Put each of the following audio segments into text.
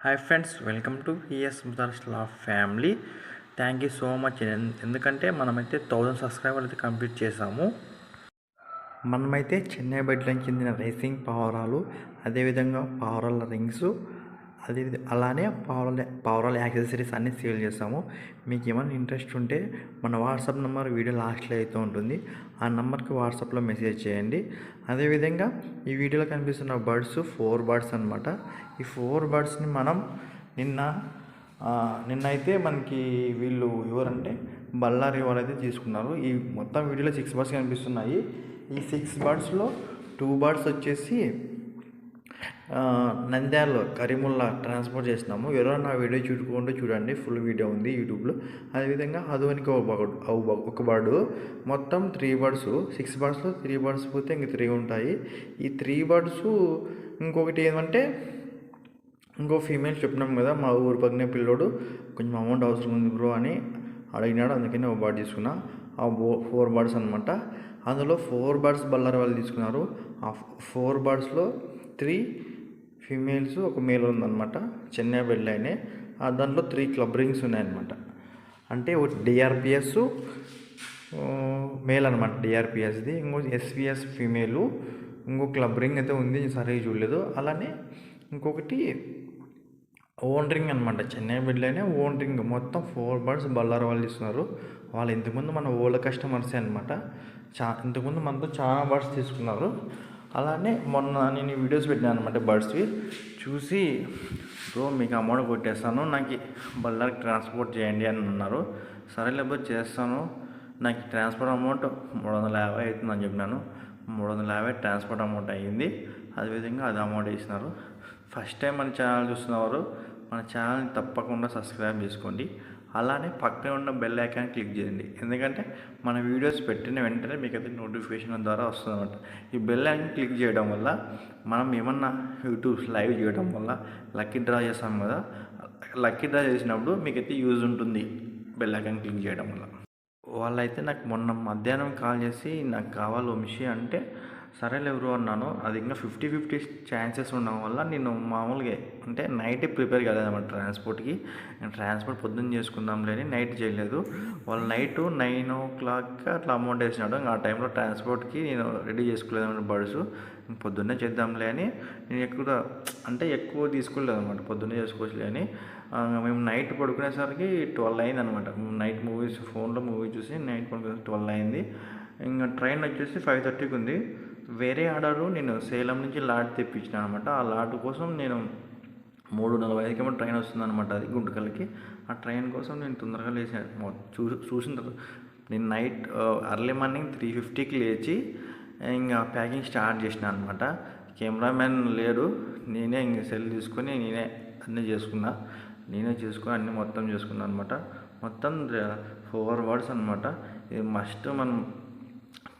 Hi friends, welcome to his mother's law family. Thank you so much. ఎందుకంటే మనమైతే 1000 సబ్స్క్రైబర్లు అయితే కంప్లీట్ చేసాము. మనమైతే చెన్నై బెడ్లకు చెందిన రేసింగ్ పావురాలు, అదేవిధంగా పావురాల రింగ్స్, అలానే పావురాల యాక్సెసరీస్ అన్నీ సేల్ చేస్తాము. మీకు ఏమైనా ఇంట్రెస్ట్ ఉంటే మన వాట్సాప్ నెంబర్ వీడియో లాస్ట్లో అయితే ఉంటుంది. ఆ నెంబర్కి వాట్సాప్లో మెసేజ్ చేయండి. అదేవిధంగా ఈ వీడియోలో కనిపిస్తున్న బర్డ్స్ 4 బర్డ్స్ అనమాట. ఈ 4 బర్డ్స్ని మనం నిన్నైతే మనకి వీళ్ళు ఎవరంటే బళ్ళారి వాళ్ళైతే తీసుకున్నారు. ఈ మొత్తం వీడియోలో 6 బర్డ్స్ కనిపిస్తున్నాయి. ఈ 6 బర్డ్స్లో 2 బర్డ్స్ వచ్చేసి నంద్యాలలో కరీముల్లా ట్రాన్స్పోర్ట్ చేసినాము. ఎవరైనా నా వీడియో చూడండి, ఫుల్ వీడియో ఉంది యూట్యూబ్లో. అదేవిధంగా అదువనికి ఒక బర్డు, మొత్తం 3 బర్డ్స్. 6 బర్డ్స్లో 3 బర్డ్స్ పోతే ఇంక 3 ఉంటాయి. ఈ 3 బర్డ్స్ ఇంకొకటి ఏమంటే ఇంకో ఫీమేల్ చెప్పినాం కదా, మా ఊరు పక్కనే పిల్లోడు కొంచెం అమౌంట్ అవసరం ఉంది బ్రో అని అడిగినాడు. అందుకని ఒక బర్డ్ తీసుకున్నా. ఆ 4 బర్డ్స్ అనమాట. అందులో 4 బర్డ్స్ బళ్ళారి వాళ్ళు తీసుకున్నారు. ఆ 4 బర్డ్స్లో 3 ఫీమేల్స్, ఒక మేల్ ఉందన్నమాట. చెన్నై బెడ్ లైనే. దాంట్లో 3 క్లబ్ రింగ్స్ ఉన్నాయన్నమాట. అంటే ఒకటి డిఆర్పిఎస్ మేల్ అనమాట, డిఆర్పిఎస్ది. ఇంకో ఎస్విఎస్ ఫీమేలు, ఇంకో క్లబ్ రింగ్ అయితే ఉంది, సరిగ్గా చూడలేదు. అలానే ఇంకొకటి ఓన్ రింగ్ అనమాట, చెన్నై బెడ్లైనే ఓన్ రింగ్. మొత్తం 4 బర్డ్స్ బళ్ళారి వాళ్ళు ఇస్తున్నారు. వాళ్ళు ఇంతకుముందు మన ఓల్డ్ కస్టమర్సే అనమాట. ఇంతకుముందు మనతో చాలా బర్డ్స్ తీసుకున్నారు. అలానే మొన్న నేను వీడియోస్ పెట్టాను అనమాట, బర్డ్స్వి చూసి బ్రో మీకు అమౌంట్ కొట్టేస్తాను, నాకు బళ్ళారికి ట్రాన్స్పోర్ట్ చేయండి అని అన్నారు. సరే లేకపోతే చేస్తాను, నాకు ట్రాన్స్పోర్ట్ అమౌంట్ 350 అవుతుందని చెప్పినాను. 350 ట్రాన్స్పోర్ట్ అమౌంట్ అయ్యింది. అదేవిధంగా అది అమౌంట్ వేసినారు. ఫస్ట్ టైం మన ఛానల్ చూస్తున్నవారు మన ఛానల్ని తప్పకుండా సబ్స్క్రైబ్ చేసుకోండి. అలానే పక్కనే ఉన్న బెల్ ఐకాన్ క్లిక్ చేయండి. ఎందుకంటే మన వీడియోస్ పెట్టిన వెంటనే మీకు అయితే నోటిఫికేషన్ ద్వారా వస్తుందన్నమాట. ఈ బెల్ ఐకాన్ క్లిక్ చేయడం వల్ల మనం ఏమన్నా యూట్యూబ్ లైవ్ చేయడం వల్ల లక్కీ డ్రా చేస్తాం కదా, లక్కీ డ్రా చేసినప్పుడు మీకైతే యూజ్ ఉంటుంది బెల్ ఐకాన్ క్లిక్ చేయడం వల్ల. వాళ్ళైతే నాకు మొన్న మధ్యాహ్నం కాల్ చేసి నాకు కావాలి వంశీ అంటే సరేలే ఎవరు అన్నాను. అది ఇంకా 50-50 ఛాన్సెస్ ఉండడం వల్ల నేను మామూలుగా అంటే నైటే ప్రిపేర్ కాలేదన్నమాట ట్రాన్స్పోర్ట్కి. ట్రాన్స్పోర్ట్ పొద్దున్న చేసుకుందాంలే అని నైట్ చేయలేదు. వాళ్ళు నైట్ 9 o'clock అట్లా అమౌంట్ వేసినాడు. ఆ టైంలో ట్రాన్స్పోర్ట్కి నేను రెడీ చేసుకోలేదన్నమాట బర్డ్స్. పొద్దున్నే చేద్దాంలే అని నేను ఎక్కువ తీసుకోలేదు అనమాట. పొద్దున్నే చేసుకోవచ్చులే అని మేము నైట్ పడుకునేసరికి 12 అయింది అనమాట. నైట్ మూవీస్ ఫోన్లో మూవీ చూసి నైట్ పడుకునే 12 అయింది. ఇంకా ట్రైన్ వచ్చేసి 5:30కి ఉంది. వేరే ఆర్డరు నేను సేలం నుంచి లాట్ తెప్పించిన అనమాట. ఆ లాట్ కోసం నేను 3:45కి ట్రైన్ వస్తుందన్నమాట, అది గుంటకల్కి. ఆ ట్రైన్ కోసం నేను తొందరగా లేచాను. చూసిన తర్వాత నేను నైట్ అర్లీ మార్నింగ్ 3:50కి లేచి ఇంకా ప్యాకింగ్ స్టార్ట్ చేసిన అనమాట. కెమెరామ్యాన్ లేడు, నేనే ఇంక సెల్ తీసుకొని నేనే అన్నీ చేసుకుని అన్నీ మొత్తం చేసుకున్నాను అనమాట. మొత్తం 4 బర్డ్స్ అనమాట. ఇది మస్ట్ మనం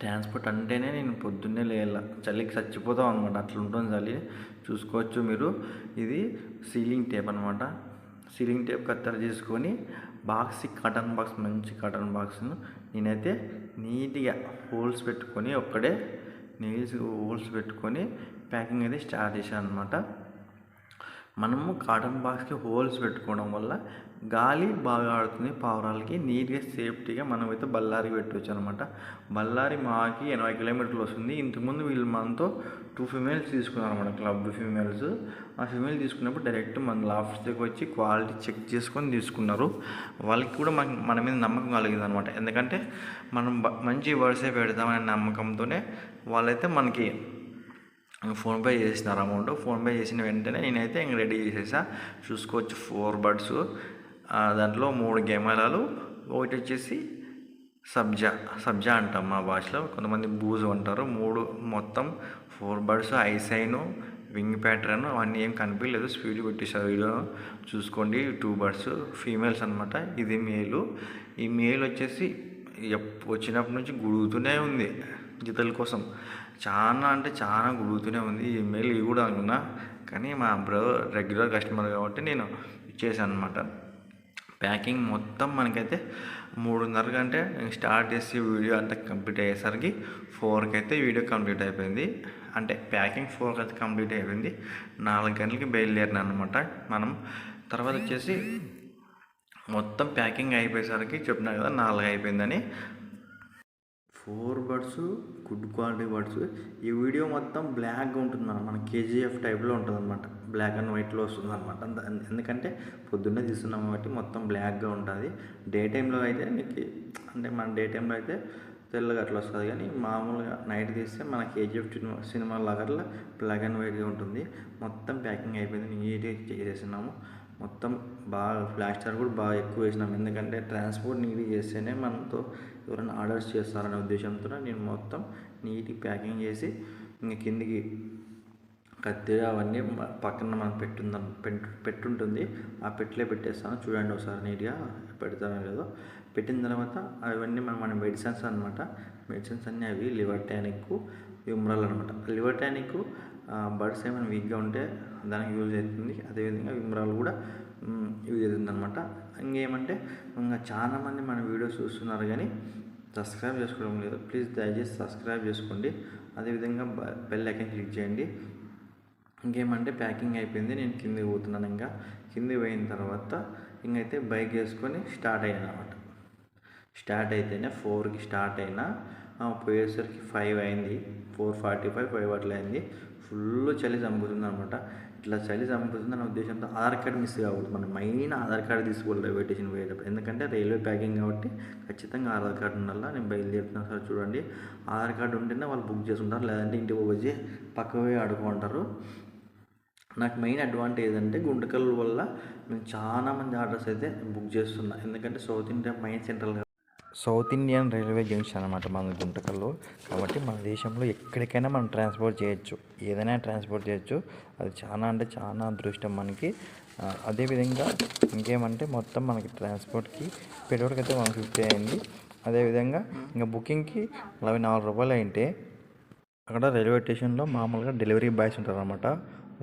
ట్రాన్స్పోర్ట్ అంటేనే నేను పొద్దున్నే లేయాల, చలికి చచ్చిపోతాం అనమాట, అట్లా ఉంటుంది చలి. చూసుకోవచ్చు మీరు. ఇది సీలింగ్ టేప్ అనమాట. సీలింగ్ టేప్ కత్తెర చేసుకొని కాటన్ బాక్స్, మంచి కాటన్ బాక్స్ను నేనైతే నీట్గా హోల్స్ పెట్టుకొని హోల్స్ పెట్టుకొని ప్యాకింగ్ అయితే స్టార్ట్ చేశాను అనమాట. మనము కాటన్ బాక్స్కి హోల్స్ పెట్టుకోవడం వల్ల గాలి బాగా ఆడుతుంది పావురాలకి. నీట్గా సేఫ్టీగా మనమైతే బళ్ళారికి పెట్టవచ్చు అనమాట. బళ్ళారి మాకి 80 కిలోమీటర్లు వస్తుంది. ఇంతకుముందు వీళ్ళు మనతో 2 ఫీమేల్స్ తీసుకున్నారు అనమాట, క్లబ్ ఫీమేల్స్. ఆ ఫీమేల్ తీసుకున్నప్పుడు డైరెక్ట్ మన ఆఫీస్కి వచ్చి క్వాలిటీ చెక్ చేసుకొని తీసుకున్నారు. వాళ్ళకి కూడా మన మీద నమ్మకం కలిగింది అనమాట. ఎందుకంటే మనం మంచి బర్డ్సే పెడతామనే నమ్మకంతోనే వాళ్ళైతే మనకి ఫోన్పే చేసినారు అమౌంట్. ఫోన్పే చేసిన వెంటనే నేనైతే ఇంక రెడీ చేసేసా. చూసుకోవచ్చు 4 బర్డ్స్. దాంట్లో 3 కెమెరాలు, ఒకటి వచ్చేసి సబ్జా అంటాం మా భాషలో, కొంతమంది బూజు అంటారు. మొత్తం 4 బర్డ్స్, ఐసైను, వింగ్ ప్యాటర్న్ అవన్నీ ఏం కనిపించలేదు, స్పీడ్ పెట్టేసారు వీడియో చూసుకోండి. 2 బర్డ్స్ ఫీమేల్స్ అనమాట. ఇది మేలు. ఈ మేల్ వచ్చేసి వచ్చినప్పటి నుంచి గుడుగుతూనే ఉంది జతల కోసం. చాలా గుడుగుతూనే ఉంది. ఈ మెయిల్ ఇవి కూడా అనుకున్నా, కానీ మా బ్రో రెగ్యులర్ కస్టమర్ కాబట్టి నేను ఇచ్చేసాను అనమాట. ప్యాకింగ్ మొత్తం మనకైతే 3:30 గంటే స్టార్ట్ చేసి వీడియో అంతా కంప్లీట్ అయ్యేసరికి 4కి అయితే వీడియో కంప్లీట్ అయిపోయింది. అంటే ప్యాకింగ్ 4 అయితే కంప్లీట్ అయిపోయింది. 4 గంటలకి బయలుదేరినా అనమాట. మనం తర్వాత వచ్చేసి మొత్తం ప్యాకింగ్ అయిపోయేసరికి చెప్పినా కదా 4 అయిపోయిందని. 4 బడ్స్ గుడ్ క్వాలిటీ బడ్స్. ఈ వీడియో మొత్తం బ్లాక్గా ఉంటుంది, మన కేజీఎఫ్ టైప్లో ఉంటుంది అనమాట. బ్లాక్ అండ్ వైట్లో వస్తుంది అనమాట. ఎందుకంటే పొద్దున్నే తీస్తున్నాం కాబట్టి మొత్తం బ్లాక్గా ఉంటుంది. డే టైంలో అయితే మీకు అంటే మన డే టైంలో అయితే తెల్లగా అట్లా వస్తుంది, కానీ మామూలుగా నైట్ తీస్తే మన కేజీఎఫ్ సినిమా లాగా బ్లాక్ అండ్ వైట్గా ఉంటుంది. మొత్తం ప్యాకింగ్ అయిపోయింది, నీట్గా చేసేసినాము. మొత్తం బాగా ప్లాస్టర్ కూడా బాగా ఎక్కువ వేసినాం, ఎందుకంటే ట్రాన్స్పోర్ట్ నీట్గా చేస్తేనే మనతో ఎవరైనా ఆర్డర్స్ చేస్తారనే ఉద్దేశంతో నేను మొత్తం నీట్గా ప్యాకింగ్ చేసి ఇంకా కిందికి కత్తిగా అవన్నీ పక్కన మనం పెట్టుంటుంది, ఆ పెట్టిలో పెట్టేస్తాను. చూడండి ఒకసారి నీట్గా పెడతానో లేదో. పెట్టిన తర్వాత అవన్నీ మన మెడిసిన్స్ అనమాట. మెడిసిన్స్ అన్నీ అవి లివర్ టానిక్, విమ్రాల్ అనమాట. లివర్ టానిక్ బర్డ్స్ ఏమైనా వీక్గా ఉంటే దానికి యూజ్ అవుతుంది, అదేవిధంగా విమ్రాల్ కూడా యూజ్ అవుతుంది అనమాట. ఇంకేమంటే ఇంకా చాలామంది మన వీడియోస్ చూస్తున్నారు కానీ సబ్స్క్రైబ్ చేసుకోవడం లేదు. ప్లీజ్ దయచేసి సబ్స్క్రైబ్ చేసుకోండి, అదేవిధంగా బెల్ ఐకాన్ క్లిక్ చేయండి. ఇంకేమంటే ప్యాకింగ్ అయిపోయింది, నేను కిందికి పోతున్నాను. ఇంకా కిందికి పోయిన తర్వాత ఇంకైతే బైక్ వేసుకొని స్టార్ట్ అయ్యాను అనమాట. స్టార్ట్ అయితేనే 4కి స్టార్ట్ అయినా పోయేసరికి 5 అయింది, 4:45, 5 అట్లా అయింది. ఫుల్ చలి చంపుతుంది అనమాట. ఇట్లా చలి చంపుతుంది అనే ఉద్దేశంతో ఆధార్ కార్డు మిస్ కావద్దు. మనం మెయిన్ ఆధార్ కార్డు తీసుకోవాలి రైల్వే స్టేషన్ పోయేటప్పుడు, ఎందుకంటే రైల్వే ప్యాకింగ్ కాబట్టి ఖచ్చితంగా ఆధార్ కార్డు ఉండాలి. నేను బయలుదేరుతున్నాను సార్, చూడండి. ఆధార్ కార్డు ఉంటేనే వాళ్ళు బుక్ చేసుకుంటారు, లేదంటే ఇంటికి వచ్చి పక్కకు పోయి ఆడుకుంటారు. నాకు మెయిన్ అడ్వాంటేజ్ అంటే గుంటకల్ వల్ల నేను చాలామంది ఆర్డర్స్ అయితే బుక్ చేస్తున్నా, ఎందుకంటే సౌత్ ఇండియన్ రైల్వే జంక్షన్ అనమాట మన గుంటకల్లో. కాబట్టి మన దేశంలో ఎక్కడికైనా మనం ట్రాన్స్పోర్ట్ చేయొచ్చు, ఏదైనా ట్రాన్స్పోర్ట్ చేయొచ్చు. అది చాలా అంటే చాలా అదృష్టం మనకి. అదేవిధంగా ఇంకేమంటే మొత్తం మనకి ట్రాన్స్పోర్ట్కి పెట్రోల్కి అయితే 150 అయింది. అదేవిధంగా ఇంకా బుకింగ్కి 44 రూపాయలు అయింటే అక్కడ రైల్వే స్టేషన్లో మామూలుగా డెలివరీ బాయ్స్ ఉంటారు అనమాట.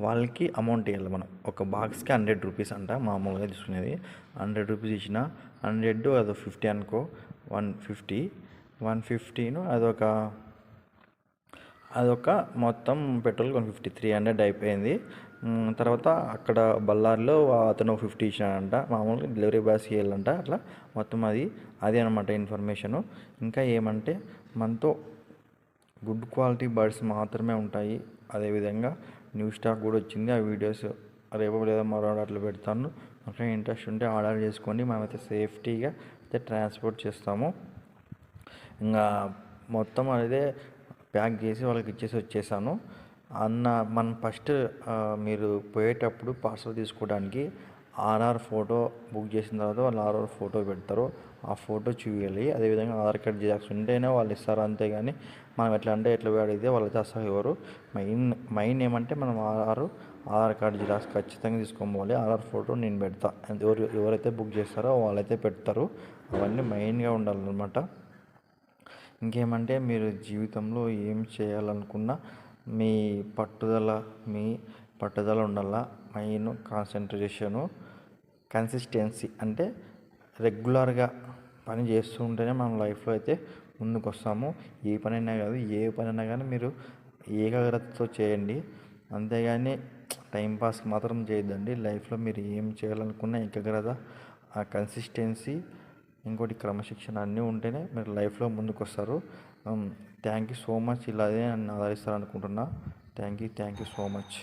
వాళ్ళకి అమౌంట్ ఇవ్వాలి మనం. ఒక బాక్స్కి 100 రూపీస్ అంట మామూలుగా తీసుకునేది. 100 రూపీస్ ఇచ్చిన 100 అదో 50 అనుకో, 150 అదొక మొత్తం పెట్రోల్ 150, 300 అయిపోయింది. తర్వాత అక్కడ బళ్ళారిలో అతను 50 ఇచ్చాడంట, మామూలుగా డెలివరీ బాయ్స్కి ఇవ్వాలంట. అట్లా మొత్తం అది అనమాట ఇన్ఫర్మేషను. ఇంకా ఏమంటే మనతో గుడ్ క్వాలిటీ బర్డ్స్ మాత్రమే ఉంటాయి. అదేవిధంగా న్యూ స్టాక్ కూడా వచ్చింది, ఆ వీడియోస్ రేపు లేదా మరో అట్లా పెడతాను. అట్లా ఇంట్రెస్ట్ ఉంటే ఆర్డర్ చేసుకోండి. మనమైతే సేఫ్టీగా అయితే ట్రాన్స్పోర్ట్ చేస్తాము. ఇంకా మొత్తం అదే ప్యాక్ చేసి వాళ్ళకి ఇచ్చేసి వచ్చేసాను. మనం ఫస్ట్ మీరు పోయేటప్పుడు పార్సల్ తీసుకోవడానికి ఆర్ఆర్ ఫోటో బుక్ చేసిన తర్వాత వాళ్ళు ఆర్ఆర్ ఫోటో పెడతారు, ఆ ఫోటో చూపించాలి. అదేవిధంగా ఆధార్ కార్డ్ జిరాక్స్ ఉంటేనే వాళ్ళు ఇస్తారు, అంతేగాని మనం ఎట్లా అంటే ఎట్లా అడిగితే వాళ్ళైతే అసలు ఎవరు. మెయిన్ ఏమంటే మనం ఆధార్ కార్డ్ జిరాక్స్ ఖచ్చితంగా తీసుకోవాలి. ఆర్ఆర్ ఫోటో నేను పెడతా, ఎవరైతే బుక్ చేస్తారో వాళ్ళైతే పెడతారు. అవన్నీ మెయిన్గా ఉండాలన్నమాట. ఇంకేమంటే మీరు జీవితంలో ఏం చేయాలనుకున్నా మీ పట్టుదల ఉండాలా. మెయిన్ కాన్సన్ట్రేషను, కన్సిస్టెన్సీ అంటే రెగ్యులర్గా పని చేస్తూ ఉంటేనే మనం లైఫ్లో అయితే ముందుకు వస్తాము. ఏ పనైనా కానీ మీరు ఏకాగ్రతతో చేయండి, అంతేగాని టైంపాస్కి మాత్రం చేయొద్దండి. లైఫ్లో మీరు ఏం చేయాలనుకున్న ఏకాగ్రత, ఆ కన్సిస్టెన్సీ, ఇంకోటి క్రమశిక్షణ అన్నీ ఉంటేనే మీరు లైఫ్లో ముందుకు వస్తారు. Thank you so much. ఇలాగే నన్ను ఆదరిస్తారనుకుంటున్నా. Thank you so much.